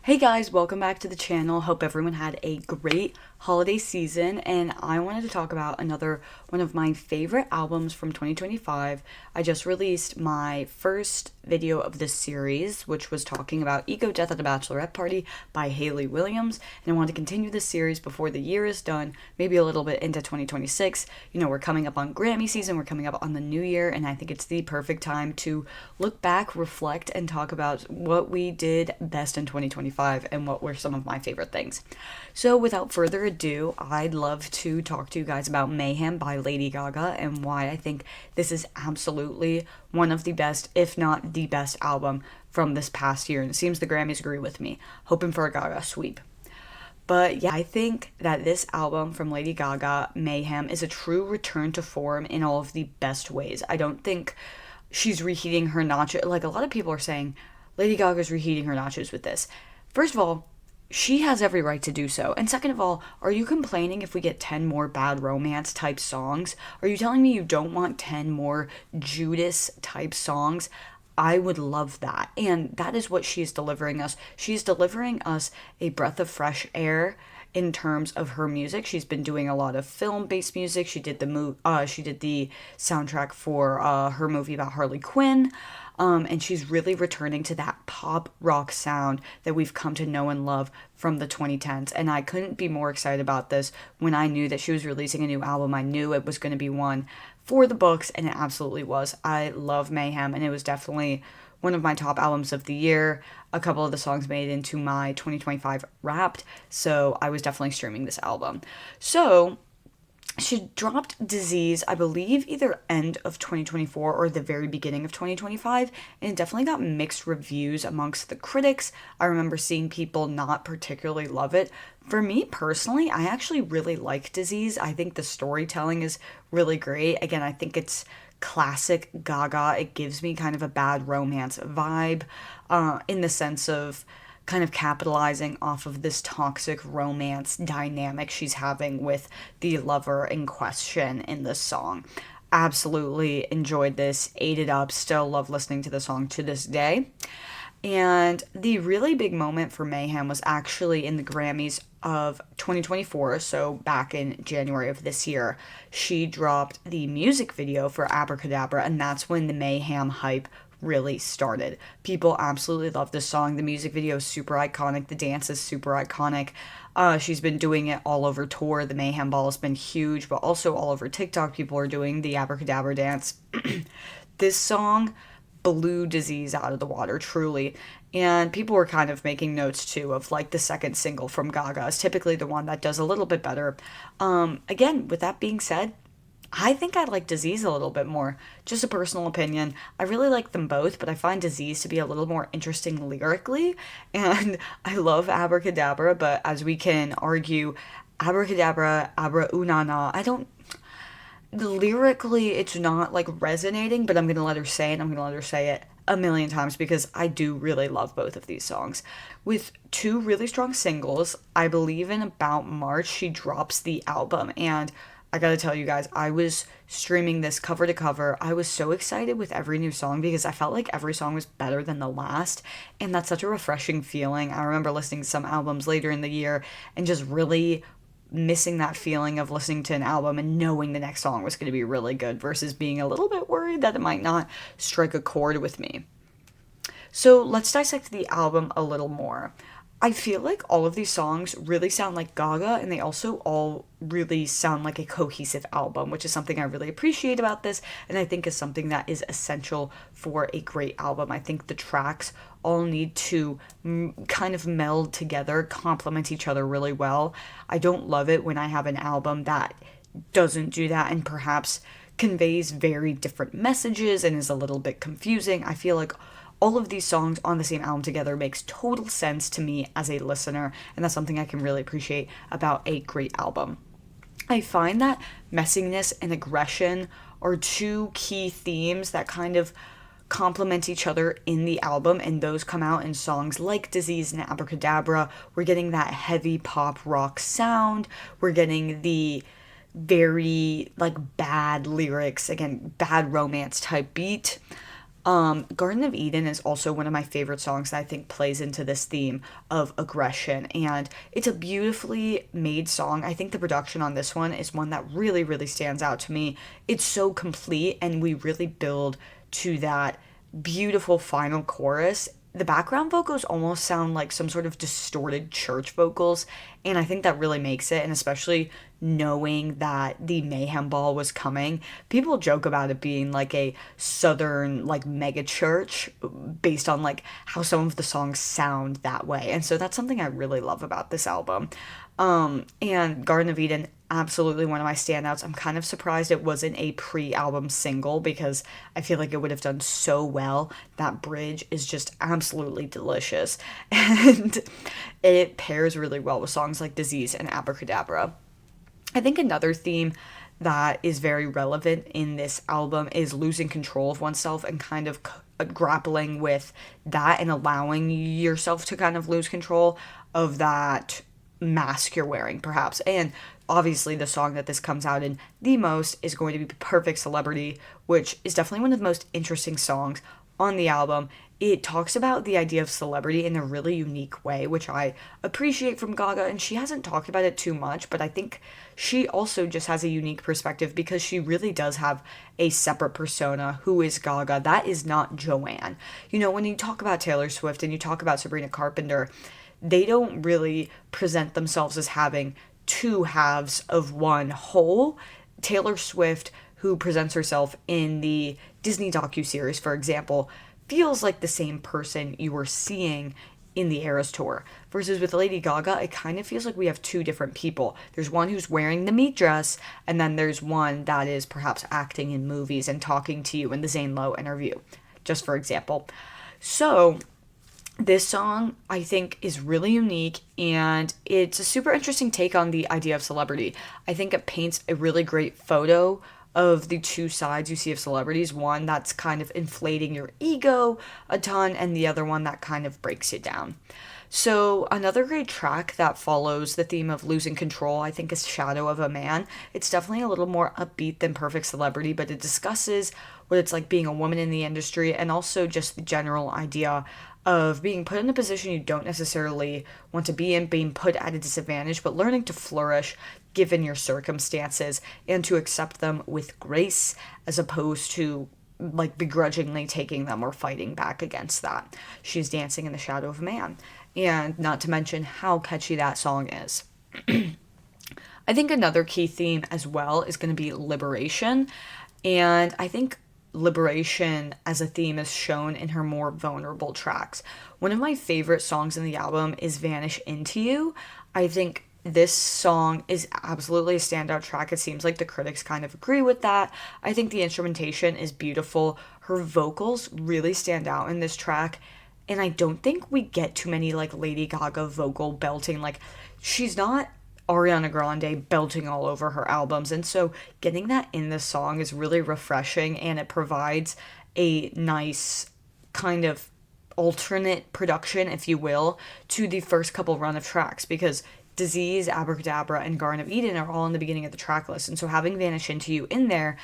Hey guys, welcome back to the channel. Hope everyone had a great holiday season, and I wanted to talk about another one of my favorite albums from 2025. I just released my first video of this series, which was talking about Ego Death at a Bachelorette Party by Hayley Williams, and I want to continue this series before the year is done, maybe a little bit into 2026. We're coming up on Grammy season, we're coming up on the new year, and I think it's the perfect time to look back, reflect, and talk about what we did best in 2025 and what were some of my favorite things. So without further ado, I'd love to talk to you guys about Mayhem by Lady Gaga and why I think this is absolutely one of the best, if not the best album from this past year. And it seems the Grammys agree with me, hoping for a Gaga sweep. But yeah, I think that this album from Lady Gaga, Mayhem, is a true return to form in all of the best ways. I don't think she's reheating her notches. Like a lot of people are saying, Lady Gaga's reheating her notches with this. First of all, she has every right to do so. And second of all, are you complaining if we get 10 more bad romance type songs? Are you telling me you don't want 10 more Judas type songs? I would love that. And that is what she is delivering us. She's delivering us a breath of fresh air in terms of her music. She's been doing a lot of film-based music. She did the soundtrack for her movie about Harley Quinn. And she's really returning to that pop rock sound that we've come to know and love from the 2010s. And I couldn't be more excited about this when I knew that she was releasing a new album. I knew it was going to be one for the books, and it absolutely was. I love Mayhem, and it was definitely one of my top albums of the year. A couple of the songs made it into my 2025 Wrapped, so I was definitely streaming this album. So she dropped Disease, I believe, either end of 2024 or the very beginning of 2025, and it definitely got mixed reviews amongst the critics. I remember seeing people not particularly love it. For me personally, I actually really like Disease. I think the storytelling is really great. Again, I think it's classic Gaga. It gives me kind of a bad romance vibe, in the sense of kind of capitalizing off of this toxic romance dynamic she's having with the lover in question in this song. Absolutely enjoyed this, ate it up, still love listening to the song to this day. And the really big moment for Mayhem was actually in the Grammys of 2024, so back in January of this year. She dropped the music video for Abracadabra, and that's when the Mayhem hype really started. People absolutely love this song. The music video is super iconic. The dance is super iconic. She's been doing it all over tour. The Mayhem Ball has been huge, but also all over TikTok, people are doing the Abracadabra dance. This song blew Disease out of the water, truly. And people were kind of making notes too of like the second single from Gaga is typically the one that does a little bit better. Again, with that being said, I think I like Disease a little bit more. Just a personal opinion. I really like them both, but I find Disease to be a little more interesting lyrically. And I love Abracadabra, but as we can argue, Abracadabra, Abra Unana, lyrically it's not like resonating, but I'm gonna let her say it. I'm gonna let her say it a million times because I do really love both of these songs. With two really strong singles, I believe in about March she drops the album, and I gotta tell you guys, I was streaming this cover to cover. I was so excited with every new song because I felt like every song was better than the last, and that's such a refreshing feeling. I remember listening to some albums later in the year and just really missing that feeling of listening to an album and knowing the next song was going to be really good versus being a little bit worried that it might not strike a chord with me. So let's dissect the album a little more. I feel like all of these songs really sound like Gaga, and they also all really sound like a cohesive album, which is something I really appreciate about this, and I think is something that is essential for a great album. I think the tracks all need to kind of meld together, complement each other really well. I don't love it when I have an album that doesn't do that and perhaps conveys very different messages and is a little bit confusing. I feel like all of these songs on the same album together makes total sense to me as a listener, and that's something I can really appreciate about a great album. I find that messiness and aggression are two key themes that kind of complement each other in the album, and those come out in songs like Disease and Abracadabra. We're getting that heavy pop rock sound. We're getting the very like bad lyrics, again, bad romance type beat. Garden of Eden is also one of my favorite songs that I think plays into this theme of aggression, and it's a beautifully made song. I think the production on this one is one that really, really stands out to me. It's so complete, and we really build to that beautiful final chorus. The background vocals almost sound like some sort of distorted church vocals, and I think that really makes it. And especially knowing that the Mayhem Ball was coming, people joke about it being like a southern like mega church based on like how some of the songs sound that way. And so that's something I really love about this album. And Garden of Eden, absolutely one of my standouts. I'm kind of surprised it wasn't a pre-album single because I feel like it would have done so well. That bridge is just absolutely delicious. And it pairs really well with songs like Disease and Abracadabra. I think another theme that is very relevant in this album is losing control of oneself and kind of grappling with that and allowing yourself to kind of lose control of that mask you're wearing, perhaps. And obviously the song that this comes out in the most is going to be Perfect Celebrity, which is definitely one of the most interesting songs on the album. It talks about the idea of celebrity in a really unique way, which I appreciate from Gaga, and she hasn't talked about it too much, but I think she also just has a unique perspective because she really does have a separate persona who is Gaga. That is not Joanne. You know, when you talk about Taylor Swift and you talk about Sabrina Carpenter, they don't really present themselves as having two halves of one whole. Taylor Swift, who presents herself in the Disney docuseries, for example, feels like the same person you were seeing in the Eras Tour. Versus with Lady Gaga, it kind of feels like we have two different people. There's one who's wearing the meat dress, and then there's one that is perhaps acting in movies and talking to you in the Zane Lowe interview, just for example. So this song, I think, is really unique, and it's a super interesting take on the idea of celebrity. I think it paints a really great photo of the two sides you see of celebrities. One that's kind of inflating your ego a ton, and the other one that kind of breaks it down. So another great track that follows the theme of losing control, I think, is Shadow of a Man. It's definitely a little more upbeat than Perfect Celebrity, but it discusses what it's like being a woman in the industry and also just the general idea of being put in a position you don't necessarily want to be in, being put at a disadvantage, but learning to flourish given your circumstances and to accept them with grace as opposed to like begrudgingly taking them or fighting back against that. She's dancing in the shadow of a man. And not to mention how catchy that song is. I think another key theme as well is going to be liberation. And I think liberation as a theme is shown in her more vulnerable tracks. One of my favorite songs in the album is Vanish Into You. I think this song is absolutely a standout track. It seems like the critics kind of agree with that. I think the instrumentation is beautiful. Her vocals really stand out in this track. And I don't think we get too many like Lady Gaga vocal belting. Like, she's not Ariana Grande belting all over her albums. And so getting that in this song is really refreshing, and it provides a nice kind of alternate production, if you will, to the first couple run of tracks, because Disease, Abracadabra, and Garden of Eden are all in the beginning of the track list. And so having Vanish Into You in there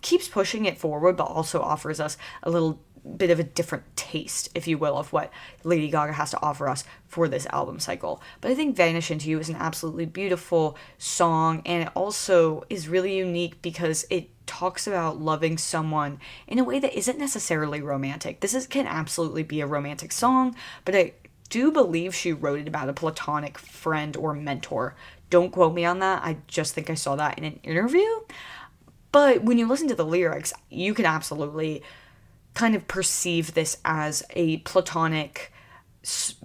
keeps pushing it forward, but also offers us a little bit of a different taste, if you will, of what Lady Gaga has to offer us for this album cycle. But I think Vanish Into You is an absolutely beautiful song, and it also is really unique because it talks about loving someone in a way that isn't necessarily romantic. Can absolutely be a romantic song, but I do believe she wrote it about a platonic friend or mentor. Don't quote me on that. I just think I saw that in an interview. But when you listen to the lyrics, you can absolutely kind of perceive this as a platonic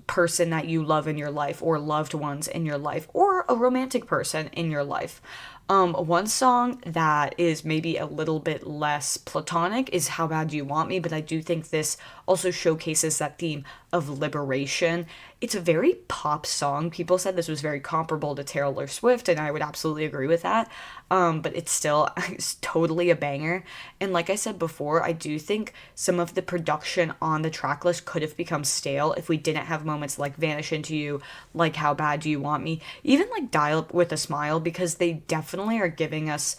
person that you love in your life, or loved ones in your life, or a romantic person in your life. One song that is maybe a little bit less platonic is How Bad Do You Want Me, but I do think this also showcases that theme of liberation. It's a very pop song. People said this was very comparable to Taylor Swift, and I would absolutely agree with that. But it's totally a banger. And like I said before, I do think some of the production on the track list could have become stale if we didn't have moments like Vanish Into You, like How Bad Do You Want Me, even like Dial Up With a Smile, because they definitely are giving us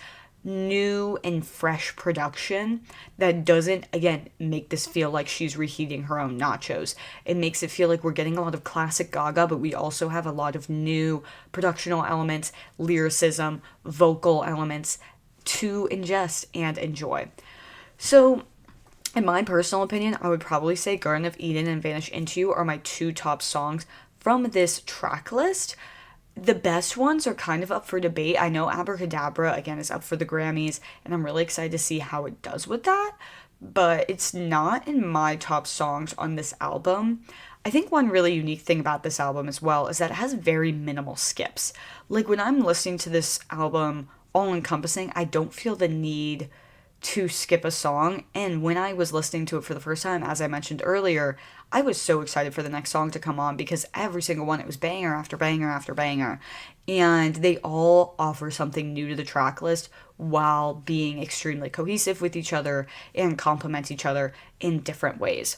new and fresh production that doesn't, again, make this feel like she's reheating her own nachos. It makes it feel like we're getting a lot of classic Gaga, but we also have a lot of new productional elements, lyricism, vocal elements to ingest and enjoy. So, in my personal opinion, I would probably say Garden of Eden and Vanish Into You are my two top songs from this track list. The best ones are kind of up for debate. I know Abracadabra, again, is up for the Grammys, and I'm really excited to see how it does with that, but it's not in my top songs on this album. I think one really unique thing about this album as well is that it has very minimal skips. Like, when I'm listening to this album all encompassing, I don't feel the need to skip a song. And when I was listening to it for the first time, as I mentioned earlier, I was so excited for the next song to come on because every single one, it was banger after banger after banger. And they all offer something new to the track list while being extremely cohesive with each other and complement each other in different ways.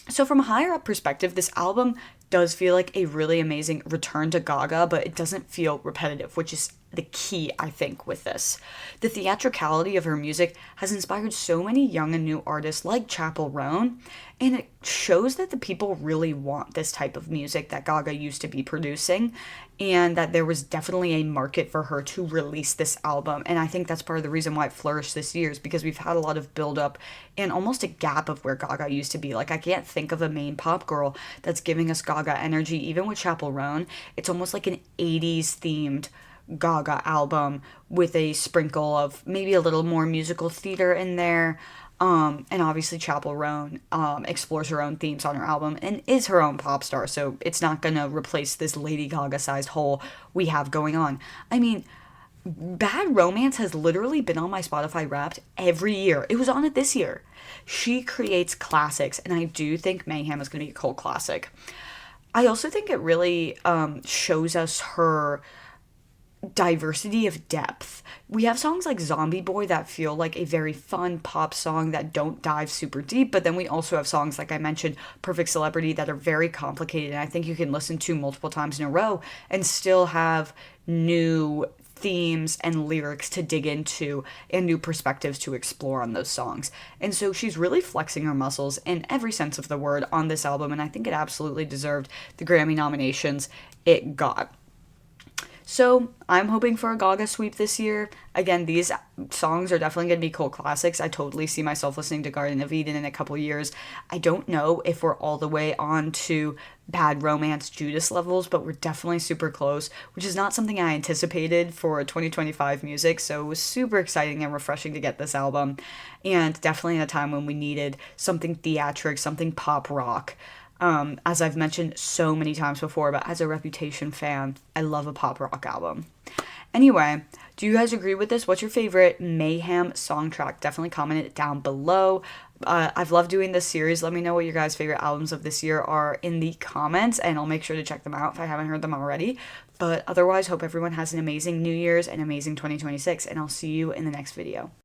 So from a higher up perspective, this album does feel like a really amazing return to Gaga, but it doesn't feel repetitive, which is the key, I think, with this. The theatricality of her music has inspired so many young and new artists like Chappell Roan, and it shows that the people really want this type of music that Gaga used to be producing, and that there was definitely a market for her to release this album. And I think that's part of the reason why it flourished this year, is because we've had a lot of build-up and almost a gap of where Gaga used to be. Like, I can't think of a main pop girl that's giving us Gaga energy. Even with Chappell Roan, it's almost like an 80s themed Gaga album with a sprinkle of maybe a little more musical theater in there. And obviously Chappell Roan explores her own themes on her album and is her own pop star, so it's not gonna replace this Lady Gaga sized hole we have going on. I mean, Bad Romance has literally been on my Spotify Wrapped every year. It was on it this year. She creates classics, and I do think Mayhem is gonna be a cult classic. I also think it really shows us her diversity of depth. We have songs like Zombie Boy that feel like a very fun pop song that don't dive super deep, but then we also have songs, like I mentioned, Perfect Celebrity, that are very complicated, and I think you can listen to multiple times in a row and still have new themes and lyrics to dig into and new perspectives to explore on those songs. And so she's really flexing her muscles in every sense of the word on this album, and I think it absolutely deserved the Grammy nominations it got. So I'm hoping for a Gaga sweep this year. Again, these songs are definitely going to be cult classics. I totally see myself listening to Garden of Eden in a couple years. I don't know if we're all the way on to Bad Romance Judas levels, but we're definitely super close, which is not something I anticipated for 2025 music. So it was super exciting and refreshing to get this album, and definitely in a time when we needed something theatric, something pop rock. As I've mentioned so many times before, but as a Reputation fan, I love a pop rock album. Anyway, do you guys agree with this? What's your favorite Mayhem song track? Definitely comment it down below. I've loved doing this series. Let me know what your guys' favorite albums of this year are in the comments, and I'll make sure to check them out if I haven't heard them already. But otherwise, hope everyone has an amazing New Year's and amazing 2026, and I'll see you in the next video.